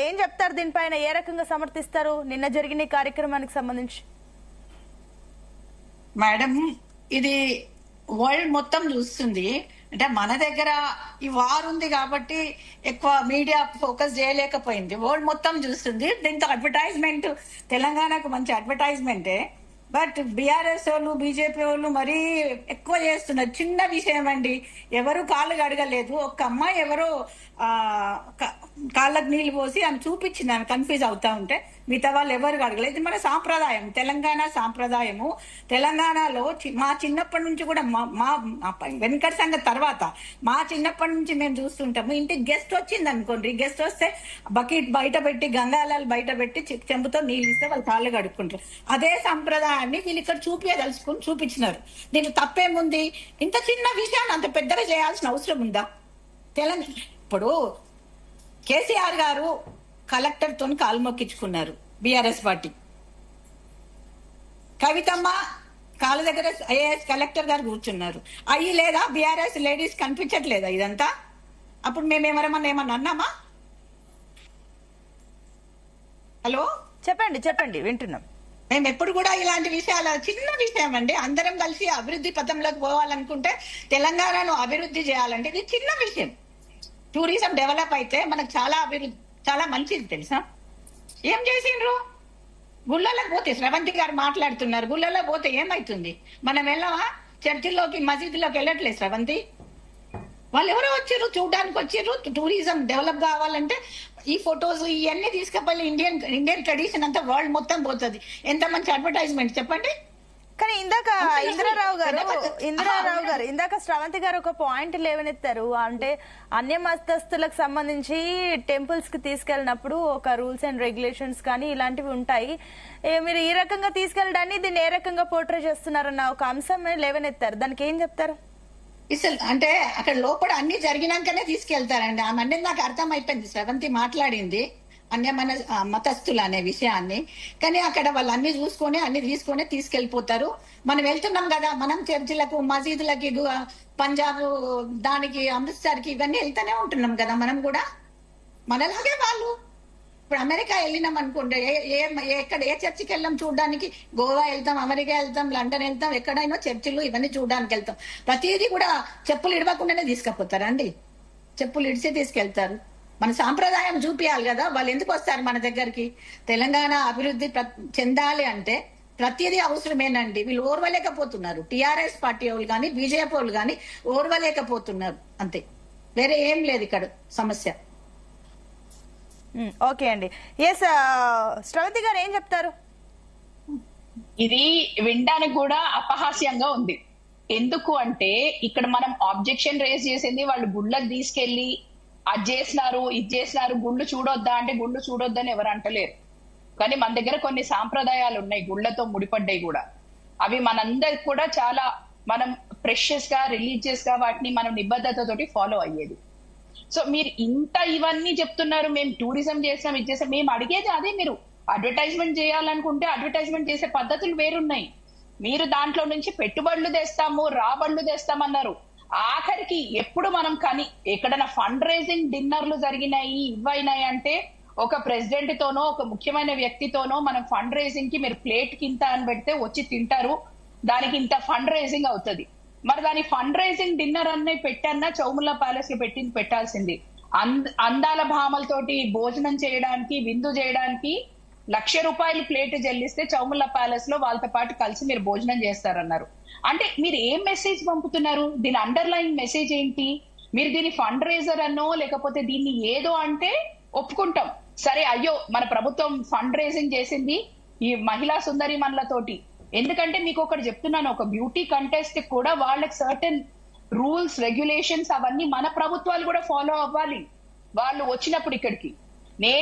ఏం చెప్తారు దీనిపైన, ఏ రకంగా సమర్థిస్తారు నిన్న జరిగిన ఈ కార్యక్రమానికి సంబంధించి? మేడం, ఇది వరల్డ్ మొత్తం చూస్తుంది. అంటే మన దగ్గర ఈ వార్ ఉంది కాబట్టి ఎక్కువ మీడియా ఫోకస్ చేయలేకపోయింది. వరల్డ్ మొత్తం చూస్తుంది. దీంతో అడ్వర్టైజ్మెంట్ తెలంగాణకు మంచి అడ్వర్టైజ్మెంటే. బట్ బీఆర్ఎస్ వాళ్ళు, బీజేపీ వాళ్ళు మరీ ఎక్కువ చేస్తున్నారు. చిన్న విషయం అండి, ఎవరు కాళ్ళు కడగలేదు. ఒక్క అమ్మాయి ఎవరో కాళ్ళకు నీళ్లు పోసి ఆమె చూపించింది, ఆమె కన్ఫ్యూజ్ అవుతా ఉంటే. మిగతా వాళ్ళు ఎవరు కడగలేదు. ఇది మన సాంప్రదాయం, తెలంగాణ సాంప్రదాయము. తెలంగాణలో మా చిన్నప్పటి నుంచి కూడా మా వెనకటి సంగతి తర్వాత మా చిన్నప్పటి నుంచి మేము చూస్తుంటాము. ఇంటికి గెస్ట్ వచ్చింది అనుకోండి, గెస్ట్ వస్తే బకెట్ బయట పెట్టి, గంగాలాలు బయట పెట్టి చెంబుతో నీళ్ళు ఇస్తే వాళ్ళు కాళ్ళు కడుక్కుంటారు. అదే సంప్రదాయాన్ని వీళ్ళు ఇక్కడ చూపించినారు. దీనికి తప్పేముంది? ఇంత చిన్న విషయాన్ని అంత పెద్దగా చేయాల్సిన అవసరం ఉందా? ఇప్పుడు కేసీఆర్ గారు కలెక్టర్ తోని కాలు మొక్కించుకున్నారు బీఆర్ఎస్ పార్టీ. కవితమ్మ కాళ్ళ దగ్గర ఐఏఎస్ కలెక్టర్ గారు కూర్చున్నారు. అయ్యి లేదా బీఆర్ఎస్ లేడీస్ కనిపించట్లేదా ఇదంతా? అప్పుడు ఏమన్నా అన్నామా? హలో, చెప్పండి వింటున్నాం. మేము ఎప్పుడు కూడా ఇలాంటి విషయాలు, చిన్న విషయం అండి, అందరం కలిసి అభివృద్ధి పథంలోకి పోవాలనుకుంటే, తెలంగాణను అభివృద్ధి చేయాలంటే ఇది చిన్న విషయం. టూరిజం డెవలప్ అయితే మనకు చాలా మంచిది తెలుసా. ఏం చేసిండ్రు? గుళ్ళలోకి పోతే శ్రవంతి గారు మాట్లాడుతున్నారు, గుళ్ళలో పోతే ఏమైతుంది? మనం వెళ్ళవా? చర్చిల్లోకి, మసీదులోకి వెళ్ళట్లేదు శ్రవంతి. వాళ్ళు ఎవరో వచ్చారు, చూడడానికి వచ్చారు. టూరిజం డెవలప్ కావాలంటే ఈ ఫొటోస్ ఇవన్నీ తీసుకపోయి ఇండియన్ ట్రెడిషన్ అంతా వరల్డ్ మొత్తం పోతుంది. ఎంత మంచి అడ్వర్టైజ్మెంట్ చెప్పండి. కానీ ఇందాక ఇందిరారావు గారు ఇందాక శ్రవంతి గారు ఒక పాయింట్ లేవనెత్తారు. అంటే అన్య మతస్థులకు సంబంధించి టెంపుల్స్ కి తీసుకెళ్ళినప్పుడు ఒక రూల్స్ అండ్ రెగ్యులేషన్స్ కానీ ఇలాంటివి ఉంటాయి. మీరు ఈ రకంగా తీసుకెళ్ళడాన్ని దీన్ని ఏ రకంగా పోర్ట్రే చేస్తున్నారన్న ఒక అంశం లేవనెత్తారు. దానికి ఏం చెప్తారు? అంటే అక్కడ లోపల అన్ని జరిగినాకనే తీసుకెళ్తారండి. ఆమె అంటే నాకు అర్థం అయిపోయింది, శ్రవంతి మాట్లాడింది అన్య మతస్థులు అనే విషయాన్ని. కానీ అక్కడ వాళ్ళు అన్ని చూసుకొని అన్ని తీసుకొని తీసుకెళ్లిపోతారు. మనం వెళ్తున్నాం కదా, మనం చర్చిలకు, మసీదులకి, పంజాబ్ దానికి, అమృత్సర్ కి ఇవన్నీ వెళ్తూనే ఉంటున్నాం కదా మనం కూడా. మనలాగే వాళ్ళు ఇప్పుడు అమెరికా వెళ్ళినాం అనుకోండి, ఎక్కడ ఏ చర్చికి వెళ్ళాం చూడడానికి? గోవా వెళ్తాం, అమెరికా వెళ్తాం, లండన్ వెళ్తాం, ఎక్కడైనా చర్చిలు ఇవన్నీ చూడడానికి వెళ్తాం. ప్రతిదీ కూడా చెప్పులు ఇడవకుండానే తీసుకుపోతారండి. చెప్పులు ఇడిచి తీసుకెళ్తారు. మన సాంప్రదాయం చూపించాలి కదా. వాళ్ళు ఎందుకు వస్తారు మన దగ్గరికి? తెలంగాణ అభివృద్ధి చెందాలి అంటే ప్రతిదీ అవసరమేనండి. వీళ్ళు ఓర్వలేకపోతున్నారు. టిఆర్ఎస్ పార్టీ వాళ్ళు కానీ, బీజేపీ వాళ్ళు కానీ ఓర్వలేకపోతున్నారు. అంతే, వేరే ఏం లేదు ఇక్కడ సమస్య. ఓకే అండి. ఎస్, శ్రవంతి గారు ఏం చెప్తారు? ఇది వినడానికి కూడా అపహాస్యంగా ఉంది. ఎందుకు అంటే ఇక్కడ మనం ఆబ్జెక్షన్ రేజ్ చేసింది వాళ్ళు గుళ్ళకి తీసుకెళ్లి అది చేసినారు, ఇది చేసినారు, గుళ్ళు చూడొద్దా అంటే గుళ్ళు చూడొద్దని ఎవరు అంటలేరు. కానీ మన దగ్గర కొన్ని సాంప్రదాయాలు ఉన్నాయి గుళ్ళతో ముడిపడ్డాయి కూడా. అవి మనందరికి కూడా చాలా మనం ప్రెషియస్ గా, రిలీజియస్ గా వాటిని మనం నిబద్ధతతోటి ఫాలో అయ్యేది. సో మీరు ఇంత ఇవన్నీ చెప్తున్నారు, మేము టూరిజం చేసాం, ఇది చేసాం. మేము అడిగేది అదే, మీరు అడ్వర్టైజ్మెంట్ చేయాలనుకుంటే అడ్వర్టైజ్మెంట్ చేసే పద్ధతులు వేరున్నాయి. మీరు దాంట్లో నుంచి పెట్టుబడులు తెస్తాము, రాబడులు తెస్తామన్నారు. ఆఖరికి ఎప్పుడు మనం కానీ ఎక్కడైనా ఫండ్ రైజింగ్ డిన్నర్లు జరిగినాయి, ఇవ్వైనాయి అంటే ఒక ప్రెసిడెంట్ తోనో, ఒక ముఖ్యమైన వ్యక్తితోనో మనం ఫండ్ రైజింగ్ కి మీరు ప్లేట్ కింద అని పెడితే వచ్చి తింటారు, దానికి ఇంత ఫండ్ రైజింగ్ అవుతుంది. మరి దాని ఫండ్ రైజింగ్ డిన్నర్ అన్నీ పెట్టన్నా చౌముల్లా ప్యాలెస్ లో పెట్టాల్సింది. అందాల భామలతోటి భోజనం చేయడానికి, విందు చేయడానికి ₹1,00,000 ప్లేట్ చెల్లిస్తే చౌముల్లా ప్యాలెస్ లో వాళ్ళతో పాటు కలిసి మీరు భోజనం చేస్తారన్నారు. అంటే మీరు ఏం మెసేజ్ పంపుతున్నారు? దీని అండర్లైన్ మెసేజ్ ఏంటి? మీరు దీన్ని ఫండ్ రైజర్ అనో లేకపోతే దీన్ని ఏదో అంటే ఒప్పుకుంటాం, సరే అయ్యో మన ప్రభుత్వం ఫండ్ రైజింగ్ చేసింది ఈ మహిళా సుందరి మనలతోటి. ఎందుకంటే మీకు ఒకటి చెప్తున్నాను, ఒక బ్యూటీ కంటెస్ట్ కూడా వాళ్ళకి సర్టెన్ రూల్స్, రెగ్యులేషన్స్ అవన్నీ మన ప్రభుత్వాలు కూడా ఫాలో అవ్వాలి వాళ్ళు వచ్చినప్పుడు ఇక్కడికి.